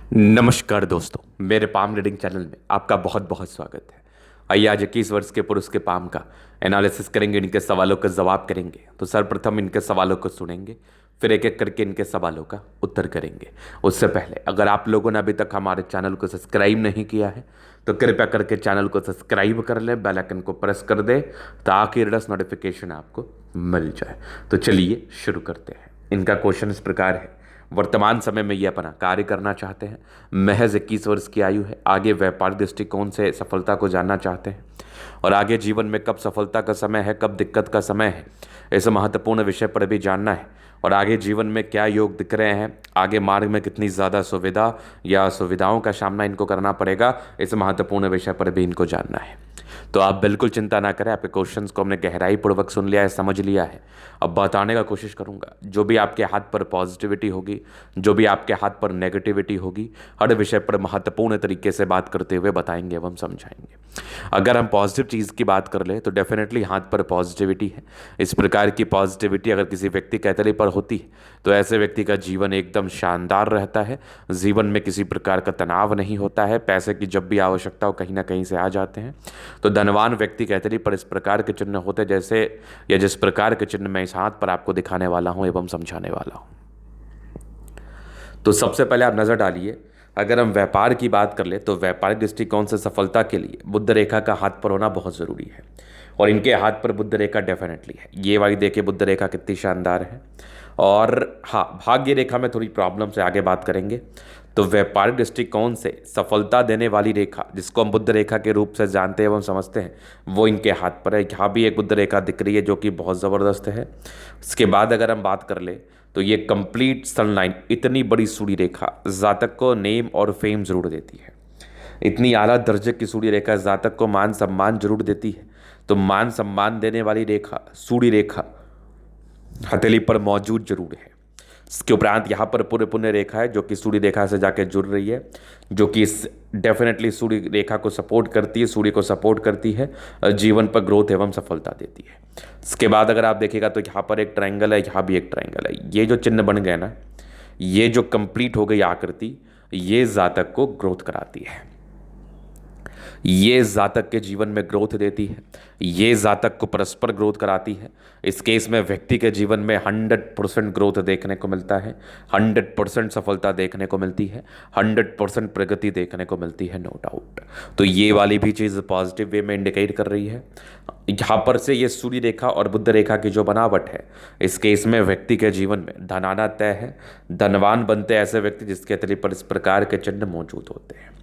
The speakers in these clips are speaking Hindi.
नमस्कार दोस्तों, मेरे पाम रीडिंग चैनल में आपका बहुत बहुत स्वागत है। आइए आज 21 वर्ष के पुरुष के पाम का एनालिसिस करेंगे, इनके सवालों का जवाब करेंगे। तो सर्वप्रथम इनके सवालों को सुनेंगे, फिर एक एक करके इनके सवालों का उत्तर करेंगे। उससे पहले अगर आप लोगों ने अभी तक हमारे चैनल को सब्सक्राइब नहीं किया है तो कृपया करके चैनल को सब्सक्राइब कर लें, बेल आइकन को प्रेस कर दें ताकि लेटेस्ट नोटिफिकेशन आपको मिल जाए। तो चलिए शुरू करते हैं। इनका क्वेश्चन इस प्रकार है। वर्तमान समय में ये अपना कार्य करना चाहते हैं, महज 21 वर्ष की आयु है। आगे व्यापारिक दृष्टिकोण से सफलता को जानना चाहते हैं और आगे जीवन में कब सफलता का समय है, कब दिक्कत का समय है, इस महत्वपूर्ण विषय पर भी जानना है। और आगे जीवन में क्या योग दिख रहे हैं, आगे मार्ग में कितनी ज़्यादा सुविधा या असुविधाओं का सामना इनको करना पड़ेगा, इस महत्वपूर्ण विषय पर भी इनको जानना है। तो आप बिल्कुल चिंता ना करें, आपके क्वेश्चंस को हमने गहराई पूर्वक सुन लिया है, समझ लिया है। अब बताने का कोशिश करूंगा। जो भी आपके हाथ पर पॉजिटिविटी होगी, जो भी आपके हाथ पर नेगेटिविटी होगी, हर विषय पर महत्वपूर्ण तरीके से बात करते हुए बताएंगे एवं समझाएंगे। अगर हम पॉजिटिव चीज़ की बात कर ले तो डेफिनेटली हाथ पर पॉजिटिविटी है। इस प्रकार की पॉजिटिविटी अगर किसी व्यक्ति के हथेली पर होती है तो ऐसे व्यक्ति का जीवन एकदम शानदार रहता है। जीवन में किसी प्रकार का तनाव नहीं होता है, पैसे की जब भी आवश्यकता हो कहीं ना कहीं से आ जाते हैं। तो धनवान व्यक्ति के हथेली पर इस प्रकार के चिन्ह होते जैसे या जिस प्रकार के चिन्ह मैं इस हाथ पर आपको दिखाने वाला हूं एवं समझाने वाला हूं। तो सबसे पहले आप नजर डालिए। अगर हम व्यापार की बात कर ले तो व्यापारिक दृष्टिकोण से सफलता के लिए बुद्ध रेखा का हाथ पर होना बहुत जरूरी है और इनके हाथ पर बुद्ध रेखा डेफिनेटली है। ये वाली देखिए बुद्ध रेखा कितनी शानदार है। और हाँ, भाग्य रेखा में थोड़ी प्रॉब्लम से आगे बात करेंगे। तो व्यापारिक दृष्टिकोण से सफलता देने वाली रेखा जिसको हम बुद्ध रेखा के रूप से जानते हैं एवं समझते हैं, वो इनके हाथ पर है। यहाँ भी एक बुद्ध रेखा दिख रही है जो कि बहुत ज़बरदस्त है। इसके बाद अगर हम बात कर ले तो ये कंप्लीट सनलाइन, इतनी बड़ी सूर्य रेखा जातक को नेम और फेम जरूर देती है। इतनी आला दर्जे की सूर्य रेखा जातक को मान सम्मान जरूर देती है। तो मान सम्मान देने वाली रेखा सूर्य रेखा हथेली पर मौजूद जरूर है। इसके उपरांत यहाँ पर पूरे पुण्य रेखा है जो कि सूर्य रेखा से जाके जुड़ रही है, जो कि इस डेफिनेटली सूर्य रेखा को सपोर्ट करती है, सूर्य को सपोर्ट करती है, जीवन पर ग्रोथ एवं सफलता देती है। इसके बाद अगर आप देखिएगा तो यहाँ पर एक ट्रायंगल है, यहाँ भी एक ट्रायंगल है। ये जो चिन्ह बन गए ना, ये जो कंप्लीट हो गई आकृति, ये जातक को ग्रोथ कराती है, ये जातक के जीवन में ग्रोथ देती है, ये जातक को परस्पर ग्रोथ कराती है। इस केस में व्यक्ति के जीवन में 100% ग्रोथ देखने को मिलता है, 100% सफलता देखने को मिलती है, 100% प्रगति देखने को मिलती है, नो डाउट। तो ये वाली भी चीज़ पॉजिटिव वे में इंडिकेट कर रही है। यहाँ पर से ये सूर्य रेखा और बुद्ध रेखा की जो बनावट है, इस केस में व्यक्ति के जीवन में धन आना तय है। धनवान बनते ऐसे व्यक्ति जिसके हथेली पर इस प्रकार के चिन्ह मौजूद होते हैं।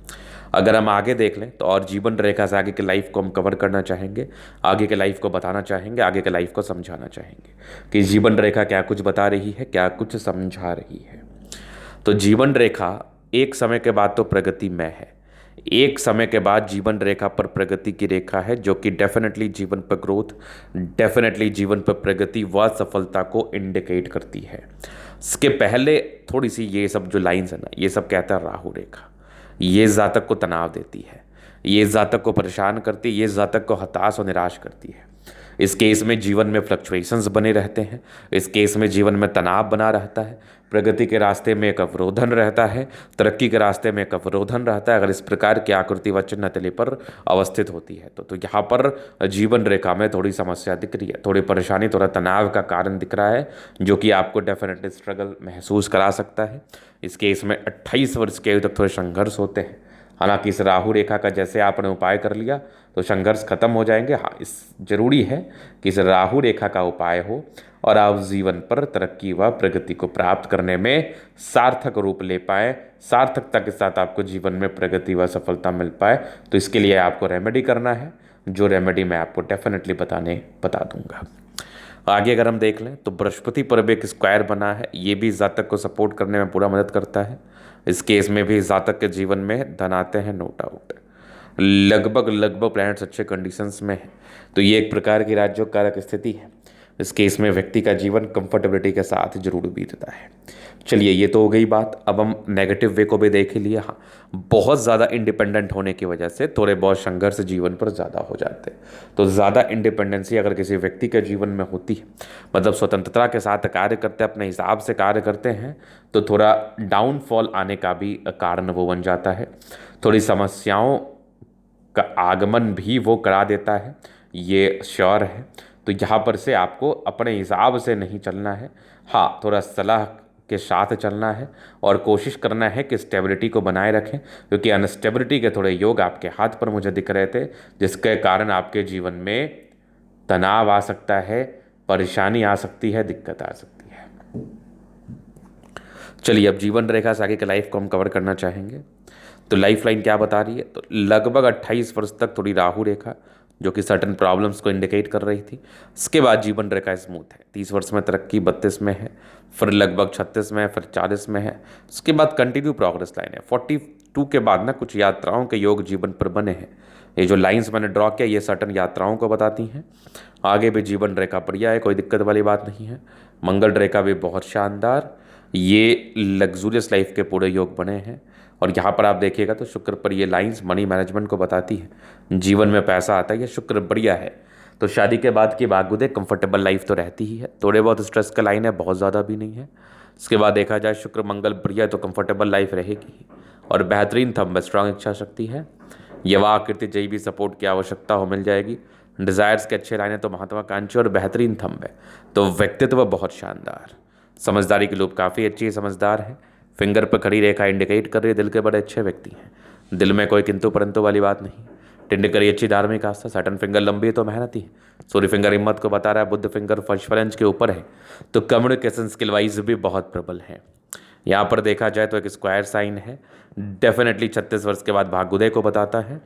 अगर हम आगे देख लें तो और जीवन रेखा से आगे के लाइफ को हम कवर करना चाहेंगे, आगे के लाइफ को बताना चाहेंगे, आगे के लाइफ को समझाना चाहेंगे कि जीवन रेखा क्या कुछ बता रही है, क्या कुछ समझा रही है। तो जीवन रेखा एक समय के बाद तो प्रगति में है, एक समय के बाद जीवन रेखा पर प्रगति की रेखा है, जो कि डेफिनेटली जीवन पर ग्रोथ, डेफिनेटली जीवन पर प्रगति व सफलता को इंडिकेट करती है। इसके पहले थोड़ी सी ये सब जो लाइन्स है ना, ये सब कहता है राहु रेखा। ये जातक को तनाव देती है, ये जातक को परेशान करती है, ये जातक को हताश और निराश करती है। इस केस में जीवन में फ्लक्चुएशंस बने रहते हैं, इस केस में जीवन में तनाव बना रहता है, प्रगति के रास्ते में एक अवरोधन रहता है, तरक्की के रास्ते में एक अवरोधन रहता है। अगर इस प्रकार की आकृति व चिन्ह हथेली पर अवस्थित होती है तो यहाँ पर जीवन रेखा में थोड़ी समस्या दिख रही है, थोड़ी परेशानी, थोड़ा तनाव का कारण दिख रहा है, जो कि आपको डेफिनेटली स्ट्रगल महसूस करा सकता है। इस केस में 28 वर्ष के आयु तक थोड़े संघर्ष होते हैं। हालांकि इस राहु रेखा का जैसे आपने उपाय कर लिया तो संघर्ष खत्म हो जाएंगे। हाँ, इस जरूरी है कि इस राहु रेखा का उपाय हो और आप जीवन पर तरक्की व प्रगति को प्राप्त करने में सार्थक रूप ले पाए, सार्थकता के साथ आपको जीवन में प्रगति व सफलता मिल पाए। तो इसके लिए आपको रेमेडी करना है, जो रेमेडी मैं आपको डेफिनेटली बता दूंगा। आगे अगर हम देख लें तो बृहस्पति पर भी एक स्क्वायर बना है, ये भी जातक को सपोर्ट करने में पूरा मदद करता है। इस केस में भी जातक के जीवन में धन आते हैं, नो डाउट। लगभग प्लैनेट्स अच्छे कंडीशंस में है, तो ये एक प्रकार की राज्यों कारक स्थिति है। इस केस में व्यक्ति का जीवन कंफर्टेबिलिटी के साथ जरूर बीतता है। चलिए, ये तो हो गई बात। अब हम नेगेटिव वे को भी देख ही लिए। हाँ, बहुत ज़्यादा इंडिपेंडेंट होने की वजह से थोड़े बहुत संघर्ष जीवन पर ज़्यादा हो जाते हैं। तो ज़्यादा इंडिपेंडेंसी अगर किसी व्यक्ति के जीवन में होती है, मतलब स्वतंत्रता के साथ कार्य करते हैं, अपने हिसाब से कार्य करते हैं, तो थोड़ा डाउनफॉल आने का भी कारण वो बन जाता है। थोड़ी समस्याओं का आगमन भी वो करा देता है, ये श्योर है। तो यहाँ पर से आपको अपने हिसाब से नहीं चलना है। हाँ, थोड़ा सलाह के साथ चलना है और कोशिश करना है कि स्टेबिलिटी को बनाए रखें, क्योंकि अनस्टेबिलिटी के थोड़े योग आपके हाथ पर मुझे दिख रहे थे, जिसके कारण आपके जीवन में तनाव आ सकता है, परेशानी आ सकती है, दिक्कत आ सकती है। चलिए, अब जीवन रेखा से आगे के लाइफ को हम कवर करना चाहेंगे। तो लाइफ लाइन क्या बता रही है? तो लगभग 28 वर्ष तक थोड़ी राहु रेखा, जो कि सर्टन प्रॉब्लम्स को इंडिकेट कर रही थी। इसके बाद जीवन रेखा स्मूथ है। 30 वर्ष में तरक्की 32 में है, फिर लगभग 36 में है, फिर 40 में है। उसके बाद कंटिन्यू प्रोग्रेस लाइन है। 42 के बाद ना कुछ यात्राओं के योग जीवन पर बने हैं। ये जो लाइंस मैंने ड्रॉ किया, ये सर्टन यात्राओं को बताती हैं। आगे भी जीवन रेखा बढ़िया है, कोई दिक्कत वाली बात नहीं है। मंगल रेखा भी बहुत शानदार, ये लग्जूरियस लाइफ के पूरे योग बने हैं। और यहाँ पर आप देखिएगा तो शुक्र पर ये लाइंस मनी मैनेजमेंट को बताती है, जीवन में पैसा आता है, ये शुक्र बढ़िया है। तो शादी के बाद की बागुदे कंफर्टेबल लाइफ तो रहती ही है, थोड़े बहुत स्ट्रेस का लाइन है, बहुत ज़्यादा भी नहीं है। इसके बाद देखा जाए शुक्र मंगल बढ़िया है तो कंफर्टेबल लाइफ रहेगी। और बेहतरीन थंब, स्ट्रांग इच्छा शक्ति है। युवा आकृति जय भी सपोर्ट की आवश्यकता हो मिल जाएगी। डिज़ायर्स के अच्छे लाइन है तो महत्वाकांक्षी और बेहतरीन थंब है। तो व्यक्तित्व बहुत शानदार। समझदारी की लूप काफ़ी अच्छी है, समझदार है। फिंगर पर खड़ी रेखा इंडिकेट कर रही है दिल के बड़े अच्छे व्यक्ति हैं। दिल में कोई किंतु परंतु वाली बात नहीं। टिंड करी अच्छी धार्मिक आस्था। सैटर्न फिंगर लंबी है तो मेहनती है। सूर्य फिंगर हिम्मत को बता रहा है। बुद्ध फिंगर फर्स्ट के ऊपर है, तो कम्युनिकेशन स्किल वाइज भी बहुत प्रबल है। यहाँ पर देखा जाए तो एक स्क्वायर साइन है, डेफिनेटली 36 वर्ष के बाद भाग्योदय को बताता है।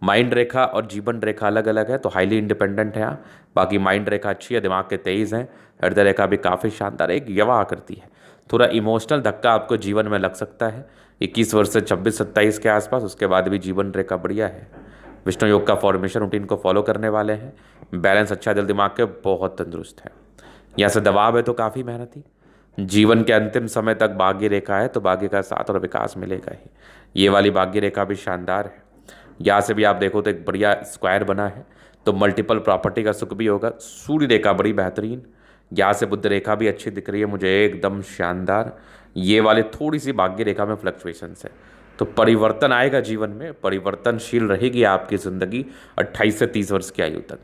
माइंड रेखा और जीवन रेखा अलग अलग है, तो हाईली इंडिपेंडेंट है यहाँ। बाकी माइंड रेखा अच्छी है, दिमाग के तेज हैं। हृदय रेखा भी काफ़ी शानदार है, एक युवा आकृति है। थोड़ा इमोशनल धक्का आपको जीवन में लग सकता है 21 वर्ष से 26-27 के आसपास। उसके बाद भी जीवन रेखा बढ़िया है। विष्णु योग का फॉर्मेशन रूटीन को फॉलो करने वाले हैं। बैलेंस अच्छा, दिल दिमाग के बहुत तंदुरुस्त है। यहाँ से दबाव है तो काफ़ी मेहनती। जीवन के अंतिम समय तक भाग्य रेखा है, तो भाग्य का साथ और विकास मिलेगा ही। ये वाली भाग्य रेखा भी शानदार है। यहाँ से भी आप देखो तो एक बढ़िया स्क्वायर बना है, तो मल्टीपल प्रॉपर्टी का सुख भी होगा। सूर्य रेखा बड़ी बेहतरीन। यहाँ से बुद्ध रेखा भी अच्छी दिख रही है मुझे, एकदम शानदार। ये वाले थोड़ी सी भाग्य रेखा में फ्लक्चुएशंस है, तो परिवर्तन आएगा जीवन में, परिवर्तनशील रहेगी आपकी ज़िंदगी 28 से 30 वर्ष की आयु तक।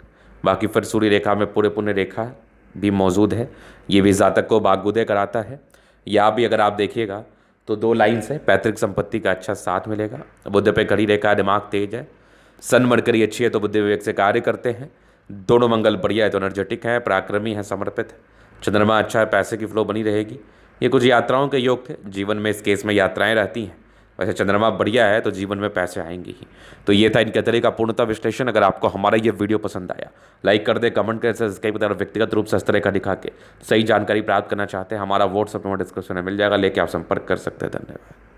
बाकी फिर सूर्य रेखा में पूरे पुण्य रेखा भी मौजूद है, ये भी जातक को भाग्योदय कराता है। यहाँ भी अगर आप देखिएगा तो 2 लाइन्स है। पैतृक संपत्ति का अच्छा साथ मिलेगा। बुद्ध पे खड़ी रेखा, दिमाग तेज है। सन मरकरी अच्छी है तो बुद्धि विवेक से कार्य करते हैं। दोनों मंगल बढ़िया है तो एनर्जेटिक है, पराक्रमी है, समर्पित है। चंद्रमा अच्छा है, पैसे की फ्लो बनी रहेगी। ये कुछ यात्राओं के योग थे, जीवन में इस केस में यात्राएं रहती हैं। वैसे चंद्रमा बढ़िया है तो जीवन में पैसे आएंगे ही। तो ये था इनके तरह का पूर्णतः विश्लेषण। अगर आपको हमारा ये वीडियो पसंद आया, लाइक कर दे, कमेंट कर, सब्सक्राइब कर। व्यक्तिगत रूप से इस तरह का दिखा के सही जानकारी प्राप्त करना चाहते हैं, हमारा व्हाट्सएप नंबर डिस्क्रिप्शन में मिल जाएगा, लेके आप संपर्क कर सकते हैं। धन्यवाद।